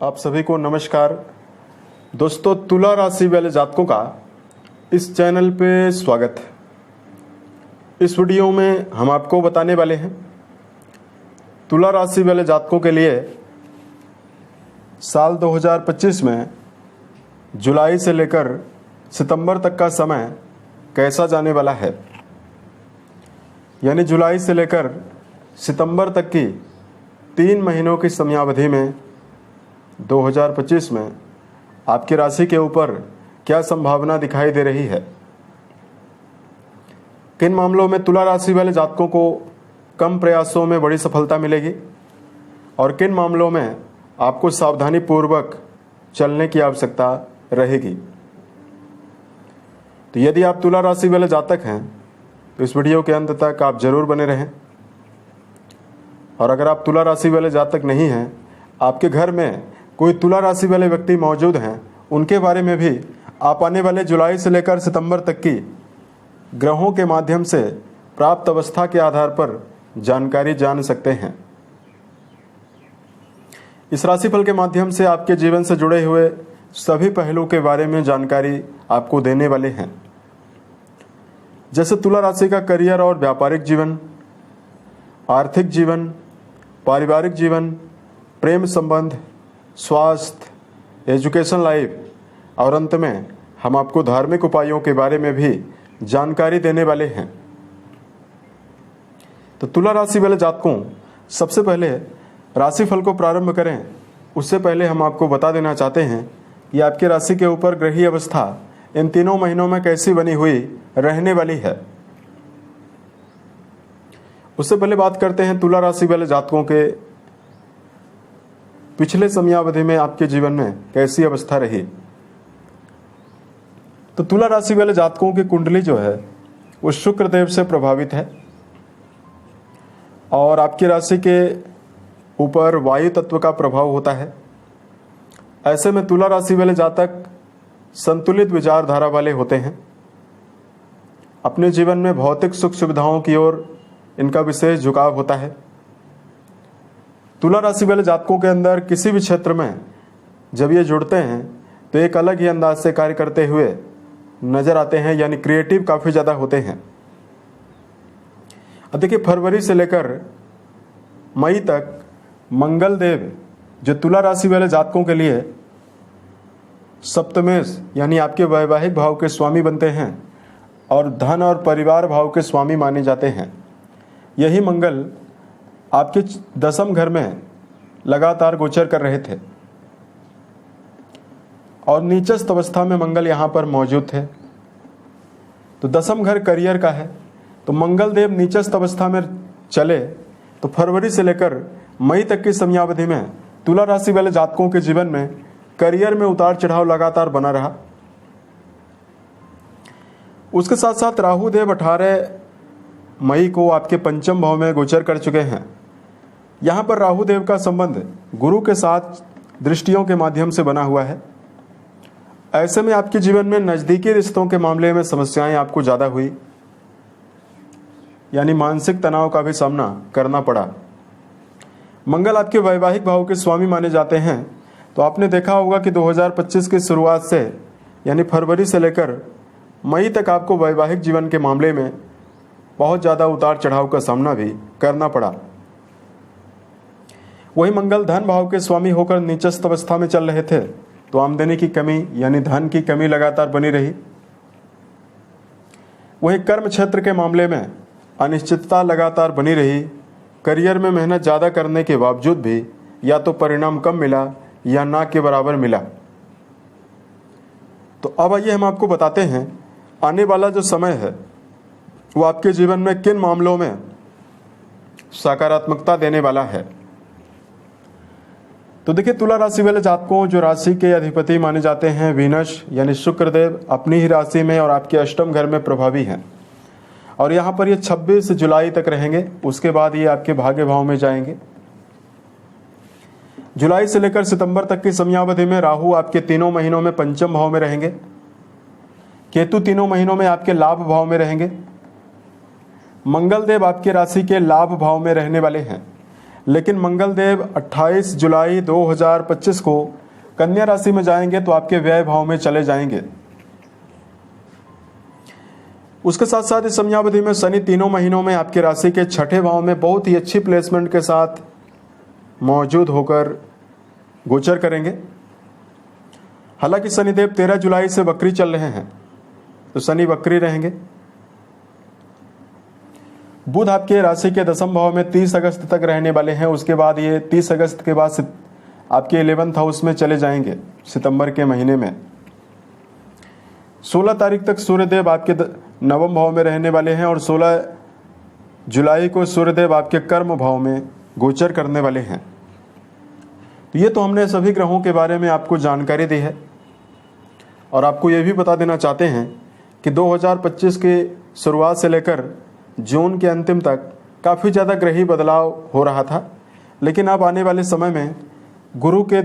आप सभी को नमस्कार। दोस्तों, तुला राशि वाले जातकों का इस चैनल पे स्वागत है। इस वीडियो में हम आपको बताने वाले हैं तुला राशि वाले जातकों के लिए साल 2025 में जुलाई से लेकर सितंबर तक का समय कैसा जाने वाला है। यानी जुलाई से लेकर सितंबर तक की 3 महीनों की समयावधि में 2025 में आपकी राशि के ऊपर क्या संभावना दिखाई दे रही है। किन मामलों में तुला राशि वाले जातकों को कम प्रयासों में बड़ी सफलता मिलेगी और किन मामलों में आपको सावधानी पूर्वक चलने की आवश्यकता रहेगी। तो यदि आप तुला राशि वाले जातक हैं तो इस वीडियो के अंत तक आप जरूर बने रहें। और अगर आप तुला राशि वाले जातक नहीं हैं, आपके घर में कोई तुला राशि वाले व्यक्ति मौजूद हैं, उनके बारे में भी आप आने वाले जुलाई से लेकर सितंबर तक की ग्रहों के माध्यम से प्राप्त अवस्था के आधार पर जानकारी जान सकते हैं। इस राशिफल के माध्यम से आपके जीवन से जुड़े हुए सभी पहलू के बारे में जानकारी आपको देने वाले हैं, जैसे तुला राशि का करियर और व्यापारिक जीवन, आर्थिक जीवन, पारिवारिक जीवन, प्रेम संबंध, स्वास्थ्य, एजुकेशन लाइफ और अंत में हम आपको धार्मिक उपायों के बारे में भी जानकारी देने वाले हैं। तो तुला राशि वाले जातकों, सबसे पहले राशिफल को प्रारंभ करें उससे पहले हम आपको बता देना चाहते हैं कि आपकी राशि के ऊपर ग्रहीय अवस्था इन 3 महीनों में कैसी बनी हुई रहने वाली है। उससे पहले बात करते हैं तुला राशि वाले जातकों के पिछले समयावधि में आपके जीवन में कैसी अवस्था रही। तो तुला राशि वाले जातकों की कुंडली जो है वो शुक्र देव से प्रभावित है और आपकी राशि के ऊपर वायु तत्व का प्रभाव होता है। ऐसे में तुला राशि वाले जातक संतुलित विचारधारा वाले होते हैं। अपने जीवन में भौतिक सुख सुविधाओं की ओर इनका विशेष झुकाव होता है। तुला राशि वाले जातकों के अंदर किसी भी क्षेत्र में जब ये जुड़ते हैं तो एक अलग ही अंदाज से कार्य करते हुए नजर आते हैं, यानी क्रिएटिव काफी ज्यादा होते हैं। अब देखिए, फरवरी से लेकर मई तक मंगल देव जो तुला राशि वाले जातकों के लिए सप्तमेश यानी आपके वैवाहिक भाव के स्वामी बनते हैं और धन और परिवार भाव के स्वामी माने जाते हैं। यही मंगल आपके 10वें घर में लगातार गोचर कर रहे थे और नीचस्थ अवस्था में मंगल यहां पर मौजूद थे। तो 10वां घर करियर का है, तो मंगल देव नीचस्थ अवस्था में चले तो फरवरी से लेकर मई तक की समयावधि में तुला राशि वाले जातकों के जीवन में करियर में उतार चढ़ाव लगातार बना रहा। उसके साथ साथ राहु देव 18 मई को आपके 5वें भाव में गोचर कर चुके हैं। यहां पर राहु देव का संबंध गुरु के साथ दृष्टियों के माध्यम से बना हुआ है। ऐसे में आपके जीवन में नजदीकी रिश्तों के मामले में समस्याएं आपको ज्यादा हुई, यानी मानसिक तनाव का भी सामना करना पड़ा। मंगल आपके वैवाहिक भाव के स्वामी माने जाते हैं, तो आपने देखा होगा कि 2025 की शुरुआत से यानी फरवरी से लेकर मई तक आपको वैवाहिक जीवन के मामले में बहुत ज़्यादा उतार चढ़ाव का सामना भी करना पड़ा। वही मंगल धन भाव के स्वामी होकर नीचस्थ अवस्था में चल रहे थे, तो आमदनी की कमी यानी धन की कमी लगातार बनी रही। वही कर्म क्षेत्र के मामले में अनिश्चितता लगातार बनी रही। करियर में मेहनत ज़्यादा करने के बावजूद भी या तो परिणाम कम मिला या ना के बराबर मिला। तो अब आइए हम आपको बताते हैं आने वाला जो समय है वो आपके जीवन में किन मामलों में सकारात्मकता देने वाला है। तो देखिए, तुला राशि वाले जातकों, जो राशि के अधिपति माने जाते हैं वीनस यानी शुक्र देव, अपनी ही राशि में और आपके 8वें घर में प्रभावी हैं और यहाँ पर ये 26 जुलाई तक रहेंगे। उसके बाद ये आपके भाग्य भाव में जाएंगे। जुलाई से लेकर सितंबर तक की समयावधि में राहु आपके 3 महीनों में 5वें भाव में रहेंगे। केतु 3 महीनों में आपके लाभ भाव में रहेंगे। मंगल देव आपके राशि के लाभ भाव में रहने वाले हैं। लेकिन मंगल देव 28 जुलाई 2025 को कन्या राशि में जाएंगे तो आपके व्यय भाव में चले जाएंगे। उसके साथ साथ इस समयावधि में शनि तीनों महीनों में आपकी राशि के छठे भाव में बहुत ही अच्छी प्लेसमेंट के साथ मौजूद होकर गोचर करेंगे। हालांकि शनिदेव 13 जुलाई से वक्री चल रहे हैं, तो शनि वक्री रहेंगे। बुध आपके राशि के दसम भाव में 30 अगस्त तक रहने वाले हैं। उसके बाद ये 30 अगस्त के बाद आपके 11th हाउस में चले जाएंगे सितंबर के महीने में। 16 तारीख तक सूर्यदेव आपके नवम भाव में रहने वाले हैं और 16 जुलाई को सूर्यदेव आपके कर्म भाव में गोचर करने वाले हैं। ये तो हमने सभी ग्रहों के बारे में आपको जानकारी दी है और आपको ये भी बता देना चाहते हैं कि 2025 के शुरुआत से लेकर जून के अंतिम तक काफ़ी ज़्यादा ग्रही बदलाव हो रहा था, लेकिन अब आने वाले समय में गुरु के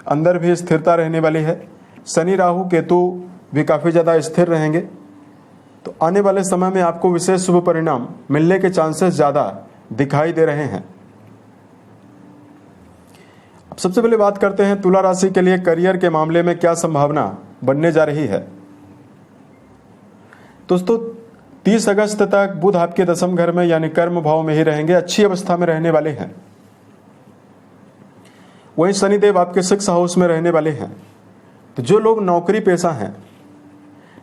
अंदर भी स्थिरता रहने वाली है। शनि राहु केतु भी काफ़ी ज़्यादा स्थिर रहेंगे, तो आने वाले समय में आपको विशेष शुभ परिणाम मिलने के चांसेस ज़्यादा दिखाई दे रहे हैं। अब सबसे पहले बात करते हैं तुला राशि के लिए करियर के मामले में क्या संभावना बनने जा रही है। दोस्तों 30 अगस्त तक बुध आपके दसम घर में यानी कर्म भाव में ही रहेंगे, अच्छी अवस्था में रहने वाले हैं। वहीं शनिदेव आपके 6 हाउस में रहने वाले हैं। तो जो लोग नौकरी पेशा हैं,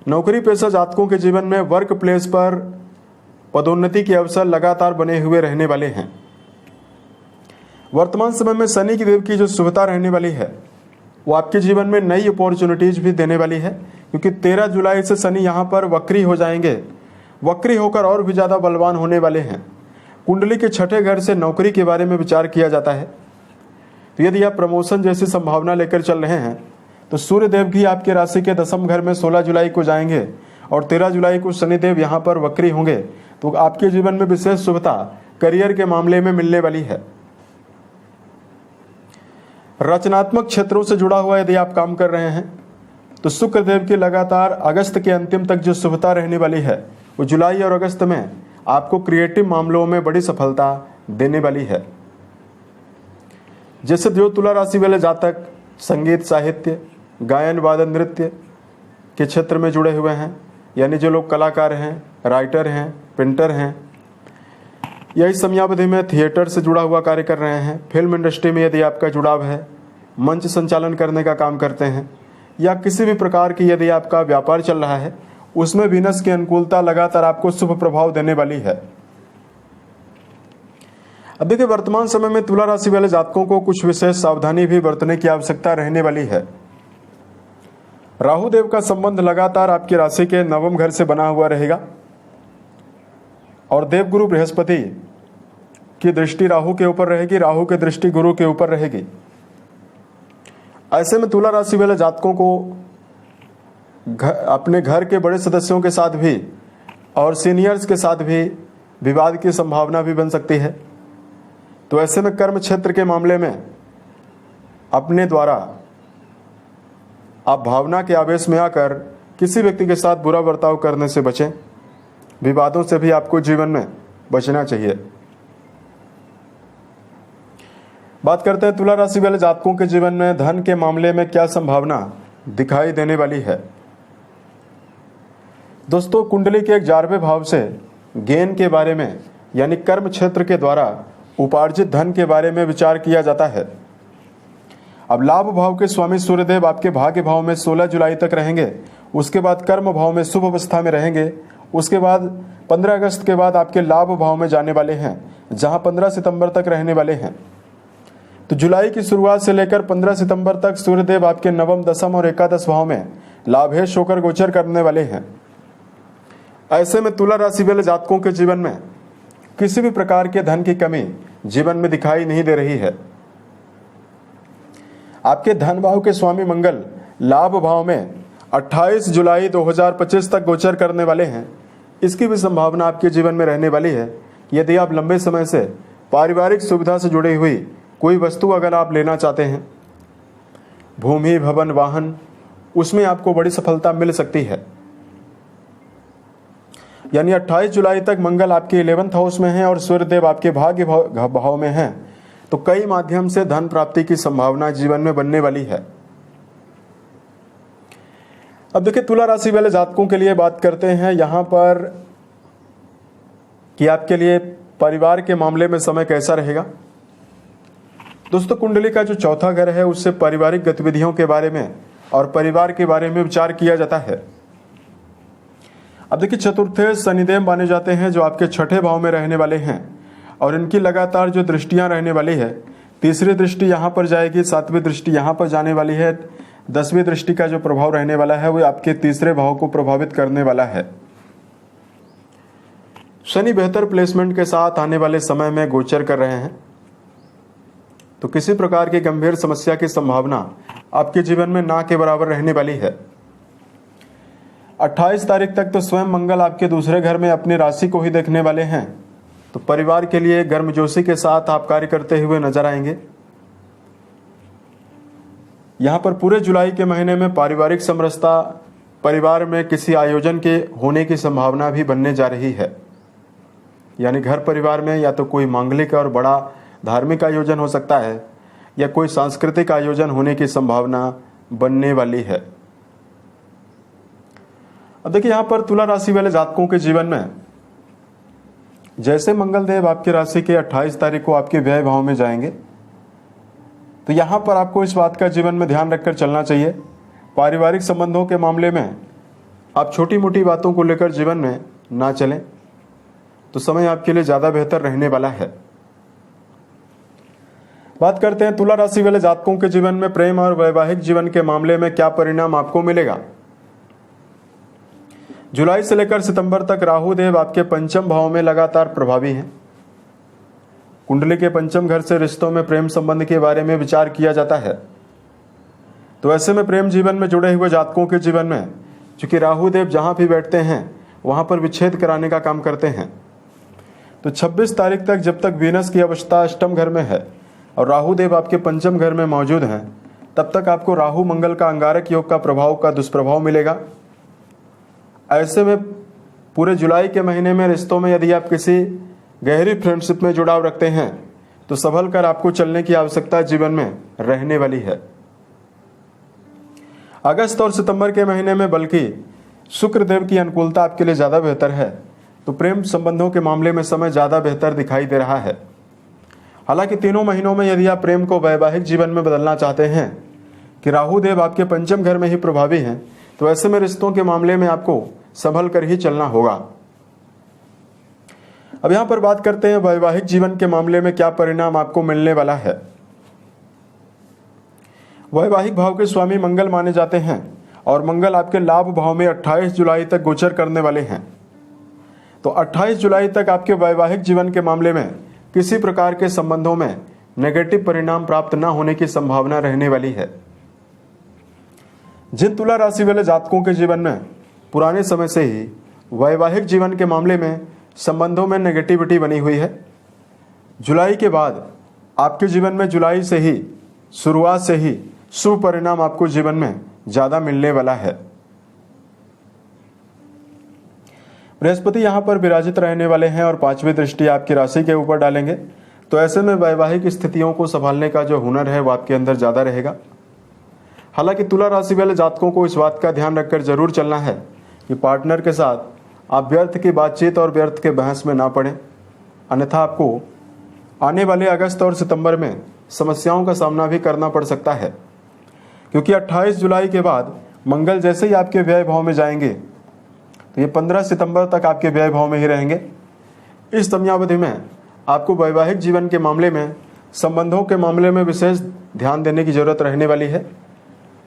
नौकरी पेशा जातकों के जीवन में वर्क प्लेस पर पदोन्नति के अवसर लगातार बने हुए रहने वाले हैं। वर्तमान समय में शनि की देव की जो शुभता रहने वाली है वो आपके जीवन में नई अपॉर्चुनिटीज भी देने वाली है, क्योंकि 13 जुलाई से शनि यहाँ पर वक्री हो जाएंगे। वक्री होकर और भी ज़्यादा बलवान होने वाले हैं। कुंडली के छठे घर से नौकरी के बारे में विचार किया जाता है। तो यदि आप प्रमोशन जैसी संभावना लेकर चल रहे हैं तो सूर्यदेव भी आपके राशि के दसम घर में 16 जुलाई को जाएंगे और 13 जुलाई को शनिदेव यहाँ पर वक्री होंगे, तो आपके जीवन में विशेष शुभता करियर के मामले में मिलने वाली है। रचनात्मक क्षेत्रों से जुड़ा हुआ यदि आप काम कर रहे हैं तो शुक्रदेव की लगातार अगस्त के अंतिम तक जो शुभता रहने वाली है वो जुलाई और अगस्त में आपको क्रिएटिव मामलों में बड़ी सफलता देने वाली है। जैसे जो तुला राशि वाले जातक संगीत, साहित्य, गायन, वादन, नृत्य के क्षेत्र में जुड़े हुए हैं, यानी जो लोग कलाकार हैं, राइटर हैं, पेंटर हैं, या इस समयावधि में थिएटर से जुड़ा हुआ कार्य कर रहे हैं, फिल्म इंडस्ट्री में यदि आपका जुड़ाव है, मंच संचालन करने का काम करते हैं, या किसी भी प्रकार की यदि आपका व्यापार चल रहा है, उसमें वीनस की अनुकूलता लगातार आपको शुभ प्रभाव देने वाली है। अभी के वर्तमान समय में तुला राशि वाले जातकों को कुछ विशेष सावधानी भी बरतने की आवश्यकता रहने वाली है। राहु देव का संबंध लगातार आपकी राशि के नवम घर से बना हुआ रहेगा और देवगुरु बृहस्पति की दृष्टि राहु के ऊपर रहेगी, राहु की दृष्टि गुरु के ऊपर रहेगी। ऐसे में तुला राशि वाले जातकों को अपने घर के बड़े सदस्यों के साथ भी और सीनियर्स के साथ भी विवाद की संभावना भी बन सकती है। तो ऐसे में कर्म क्षेत्र के मामले में अपने द्वारा आप भावना के आवेश में आकर किसी व्यक्ति के साथ बुरा बर्ताव करने से बचें। विवादों से भी आपको जीवन में बचना चाहिए। बात करते हैं तुला राशि वाले जातकों के जीवन में धन के मामले में क्या संभावना दिखाई देने वाली है। दोस्तों कुंडली के 11वें भाव से गेन के बारे में यानी कर्म क्षेत्र के द्वारा उपार्जित धन के बारे में विचार किया जाता है। अब लाभ भाव के स्वामी सूर्यदेव आपके भाग्य भाव में 16 जुलाई तक रहेंगे। उसके बाद कर्म भाव में शुभ अवस्था में रहेंगे। उसके बाद 15 अगस्त के बाद आपके लाभ भाव में जाने वाले हैं, जहां 15 सितंबर तक रहने वाले हैं। तो जुलाई की शुरुआत से लेकर 15 सितंबर तक सूर्यदेव आपके नवम, दसम और एकादश भाव में लाभेश होकर गोचर करने वाले हैं। ऐसे में तुला राशि वाले जातकों के जीवन में किसी भी प्रकार के धन की कमी जीवन में दिखाई नहीं दे रही है। आपके धन भाव के स्वामी मंगल लाभ भाव में 28 जुलाई 2025 तक गोचर करने वाले हैं। इसकी भी संभावना आपके जीवन में रहने वाली है। यदि आप लंबे समय से पारिवारिक सुविधा से जुड़ी हुई कोई वस्तु अगर आप लेना चाहते हैं, भूमि, भवन, वाहन, उसमें आपको बड़ी सफलता मिल सकती है। यानी 28 जुलाई तक मंगल आपके 11th हाउस में है और सूर्यदेव आपके भाग्य भाव में हैं। तो कई माध्यम से धन प्राप्ति की संभावना जीवन में बनने वाली है। अब देखिए तुला राशि वाले जातकों के लिए बात करते हैं यहां पर कि आपके लिए परिवार के मामले में समय कैसा रहेगा। दोस्तों, कुंडली का जो चौथा घर है उससे पारिवारिक गतिविधियों के बारे में और परिवार के बारे में विचार किया जाता है। अब देखिए चतुर्थे शनिदेव माने जाते हैं जो आपके छठे भाव में रहने वाले हैं और इनकी लगातार जो दृष्टियां रहने वाली है, तीसरी दृष्टि यहां पर जाएगी, सातवीं दृष्टि यहां पर जाने वाली है, 10वीं दृष्टि का जो प्रभाव रहने वाला है वो आपके तीसरे भाव को प्रभावित करने वाला है। शनि बेहतर प्लेसमेंट के साथ आने वाले समय में गोचर कर रहे हैं, तो किसी प्रकार की गंभीर समस्या की संभावना आपके जीवन में ना के बराबर रहने वाली है। 28 तारीख तक तो स्वयं मंगल आपके दूसरे घर में अपनी राशि को ही देखने वाले हैं, तो परिवार के लिए गर्मजोशी के साथ आप कार्य करते हुए नजर आएंगे। यहां पर पूरे जुलाई के महीने में पारिवारिक समरसता, परिवार में किसी आयोजन के होने की संभावना भी बनने जा रही है। यानी घर परिवार में या तो कोई मांगलिक और बड़ा धार्मिक आयोजन हो सकता है या कोई सांस्कृतिक आयोजन होने की संभावना बनने वाली है। अब देखिए यहां पर तुला राशि वाले जातकों के जीवन में जैसे मंगल देव आपकी राशि के 28 तारीख को आपके व्यय भाव में जाएंगे, तो यहां पर आपको इस बात का जीवन में ध्यान रखकर चलना चाहिए। पारिवारिक संबंधों के मामले में आप छोटी मोटी बातों को लेकर जीवन में ना चलें, तो समय आपके लिए ज्यादा बेहतर रहने वाला है। बात करते हैं तुला राशि वाले जातकों के जीवन में प्रेम और वैवाहिक जीवन के मामले में क्या परिणाम आपको मिलेगा। जुलाई से लेकर सितंबर तक राहु देव आपके पंचम भाव में लगातार प्रभावी हैं। कुंडली के पंचम घर से रिश्तों में प्रेम संबंध के बारे में विचार किया जाता है, तो ऐसे में प्रेम जीवन में जुड़े हुए जातकों के जीवन में चूंकि राहु देव जहां भी बैठते हैं वहां पर विच्छेद कराने का काम करते हैं, तो 26 तारीख तक जब तक वीनस की अवस्था अष्टम घर में है और राहु देव आपके पंचम घर में मौजूद हैं, तब तक आपको राहु मंगल का अंगारक योग का प्रभाव का दुष्प्रभाव मिलेगा। ऐसे में पूरे जुलाई के महीने में रिश्तों में यदि आप किसी गहरी फ्रेंडशिप में जुड़ाव रखते हैं तो संभल कर आपको चलने की आवश्यकता जीवन में रहने वाली है। अगस्त और सितंबर के महीने में बल्कि शुक्र देव की अनुकूलता आपके लिए ज्यादा बेहतर है, तो प्रेम संबंधों के मामले में समय ज्यादा बेहतर दिखाई दे रहा है। हालांकि तीनों महीनों में यदि आप प्रेम को वैवाहिक जीवन में बदलना चाहते हैं कि राहु देव आपके पंचम घर में ही प्रभावी हैं, तो ऐसे में रिश्तों के मामले में आपको संभल कर ही चलना होगा। अब यहां पर बात करते हैं वैवाहिक जीवन के मामले में क्या परिणाम आपको मिलने वाला है। वैवाहिक भाव के स्वामी मंगल माने जाते हैं और मंगल आपके लाभ भाव में 28 जुलाई तक गोचर करने वाले हैं, तो 28 जुलाई तक आपके वैवाहिक जीवन के मामले में किसी प्रकार के संबंधों में नेगेटिव परिणाम प्राप्त न होने की संभावना रहने वाली है। जिन तुला राशि वाले जातकों के जीवन में पुराने समय से ही वैवाहिक जीवन के मामले में संबंधों में नेगेटिविटी बनी हुई है, जुलाई के बाद आपके जीवन में जुलाई से ही शुरुआत से ही शुभ परिणाम आपको जीवन में ज्यादा मिलने वाला है। बृहस्पति यहां पर विराजित रहने वाले हैं और 5वीं दृष्टि आपकी राशि के ऊपर डालेंगे, तो ऐसे में वैवाहिक स्थितियों को संभालने का जो हुनर है वो आपके अंदर ज्यादा रहेगा। हालांकि तुला राशि वाले जातकों को इस बात का ध्यान रखकर जरूर चलना है कि पार्टनर के साथ आप व्यर्थ की बातचीत और व्यर्थ के बहस में ना पड़ें, अन्यथा आपको आने वाले अगस्त और सितंबर में समस्याओं का सामना भी करना पड़ सकता है, क्योंकि 28 जुलाई के बाद मंगल जैसे ही आपके व्यय भाव में जाएंगे तो ये 15 सितंबर तक आपके व्यय भाव में ही रहेंगे। इस समयावधि में आपको वैवाहिक जीवन के मामले में, संबंधों के मामले में विशेष ध्यान देने की जरूरत रहने वाली है।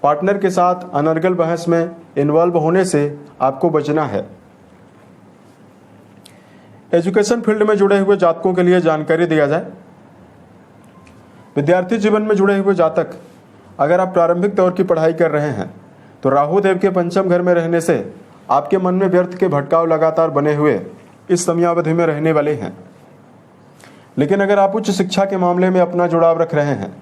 पार्टनर के साथ अनर्गल बहस में इन्वॉल्व होने से आपको बचना है। एजुकेशन फील्ड में जुड़े हुए जातकों के लिए जानकारी दिया जाए। विद्यार्थी जीवन में जुड़े हुए जातक, अगर आप प्रारंभिक दौर की पढ़ाई कर रहे हैं तो राहु देव के पंचम घर में रहने से आपके मन में व्यर्थ के भटकाव लगातार बने हुए इस समयावधि में रहने वाले हैं। लेकिन अगर आप उच्च शिक्षा के मामले में अपना जुड़ाव रख रहे हैं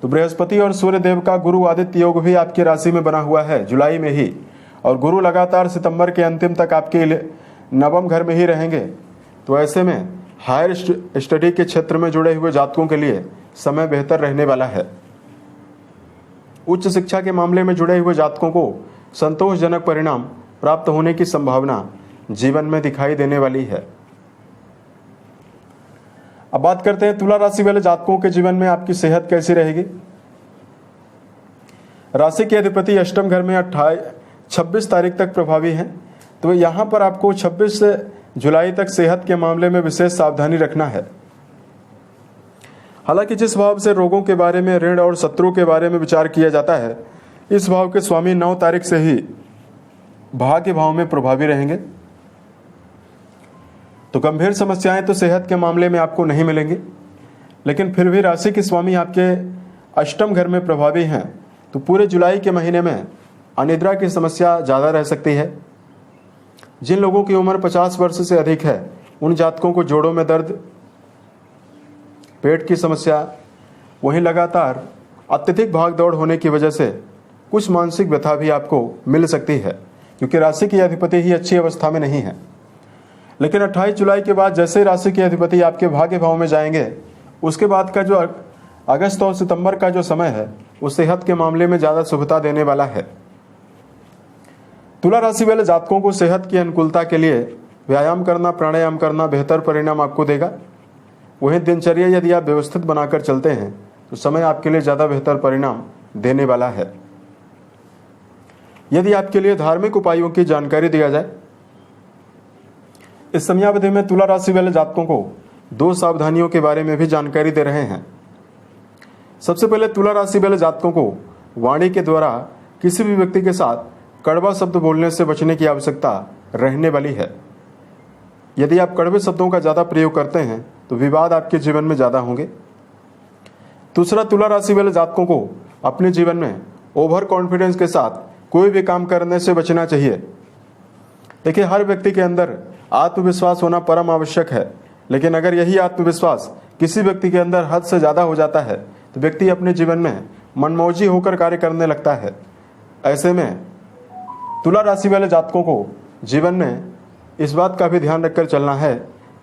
तो बृहस्पति और सूर्य देव का गुरु आदित्य योग भी आपकी राशि में बना हुआ है जुलाई में ही, और गुरु लगातार सितंबर के अंतिम तक आपके नवम घर में ही रहेंगे। तो ऐसे में हायर स्टडी के क्षेत्र में जुड़े हुए जातकों के लिए समय बेहतर रहने वाला है। उच्च शिक्षा के मामले में जुड़े हुए जातकों को संतोषजनक परिणाम प्राप्त होने की संभावना जीवन में दिखाई देने वाली है। अब बात करते हैं तुला राशि वाले जातकों के जीवन में आपकी सेहत कैसी रहेगी। राशि के अधिपति अष्टम घर में 26 तारीख तक प्रभावी हैं, तो यहां पर आपको 26 जुलाई तक सेहत के मामले में विशेष सावधानी रखना है। हालांकि जिस भाव से रोगों के बारे में, ऋण और शत्रु के बारे में विचार किया जाता है, इस भाव के स्वामी 9 तारीख से ही भाग्य भाव में प्रभावी रहेंगे, तो गंभीर समस्याएं तो सेहत के मामले में आपको नहीं मिलेंगी। लेकिन फिर भी राशि के स्वामी आपके अष्टम घर में प्रभावी हैं, तो पूरे जुलाई के महीने में अनिद्रा की समस्या ज़्यादा रह सकती है। जिन लोगों की उम्र 50 वर्ष से अधिक है, उन जातकों को जोड़ों में दर्द, पेट की समस्या, वहीं लगातार अत्यधिक भागदौड़ होने की वजह से कुछ मानसिक व्यथा भी आपको मिल सकती है, क्योंकि राशि की अधिपति ही अच्छी अवस्था में नहीं है। लेकिन 28 जुलाई के बाद जैसे राशि के अधिपति आपके भाग्य भाव में जाएंगे, उसके बाद का जो अगस्त और सितंबर का जो समय है, वो सेहत के मामले में ज़्यादा शुभता देने वाला है। तुला राशि वाले जातकों को सेहत की अनुकूलता के लिए व्यायाम करना, प्राणायाम करना बेहतर परिणाम आपको देगा। वहीं दिनचर्या यदि आप व्यवस्थित बनाकर चलते हैं, तो समय आपके लिए ज़्यादा बेहतर परिणाम देने वाला है। यदि आपके लिए धार्मिक उपायों की जानकारी दिया जाए, इस समयावधि में तुला राशि वाले जातकों को 2 सावधानियों के बारे में भी जानकारी दे रहे हैं। सबसे पहले तुला राशि वाले जातकों को वाणी के द्वारा किसी भी व्यक्ति के साथ कड़वा शब्द बोलने से बचने की आवश्यकता रहने वाली है। यदि आप कड़वे शब्दों का ज़्यादा प्रयोग करते हैं, तो विवाद आपके जीवन में ज़्यादा होंगे। दूसरा, तुला राशि वाले जातकों को अपने जीवन में ओवर कॉन्फिडेंस के साथ कोई भी काम करने से बचना चाहिए। देखिए, हर व्यक्ति के अंदर आत्मविश्वास होना परम आवश्यक है, लेकिन अगर यही आत्मविश्वास किसी व्यक्ति के अंदर हद से ज़्यादा हो जाता है, तो व्यक्ति अपने जीवन में मनमौजी होकर कार्य करने लगता है। ऐसे में तुला राशि वाले जातकों को जीवन में इस बात का भी ध्यान रखकर चलना है,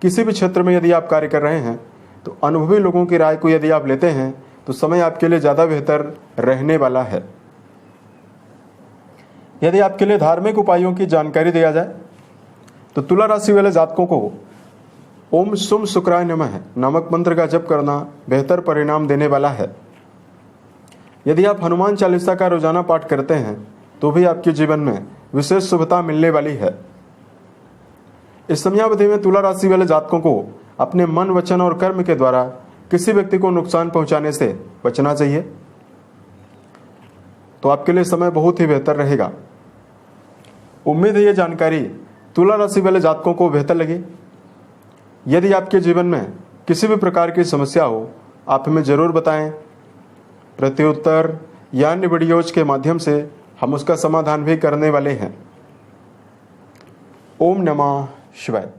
किसी भी क्षेत्र में यदि आप कार्य कर रहे हैं, तो अनुभवी लोगों की राय को यदि आप लेते हैं, तो समय आपके लिए ज़्यादा बेहतर रहने वाला है। यदि आपके लिए धार्मिक उपायों की जानकारी दिया जाए, तो तुला राशि वाले जातकों को ओम सुम शुक्राय नमः नामक मंत्र का जप करना बेहतर परिणाम देने वाला है। यदि आप हनुमान चालीसा का रोजाना पाठ करते हैं, तो भी आपके जीवन में विशेष शुभता मिलने वाली है। इस समयावधि में तुला राशि वाले जातकों को अपने मन, वचन और कर्म के द्वारा किसी व्यक्ति को नुकसान पहुंचाने से बचना चाहिए, तो आपके लिए समय बहुत ही बेहतर रहेगा। उम्मीद है ये जानकारी तुला राशि वाले जातकों को बेहतर लगी। यदि आपके जीवन में किसी भी प्रकार की समस्या हो, आप हमें जरूर बताएं। प्रत्युत्तर या अन्य वीडियोज के माध्यम से हम उसका समाधान भी करने वाले हैं। ओम नमः शिवाय।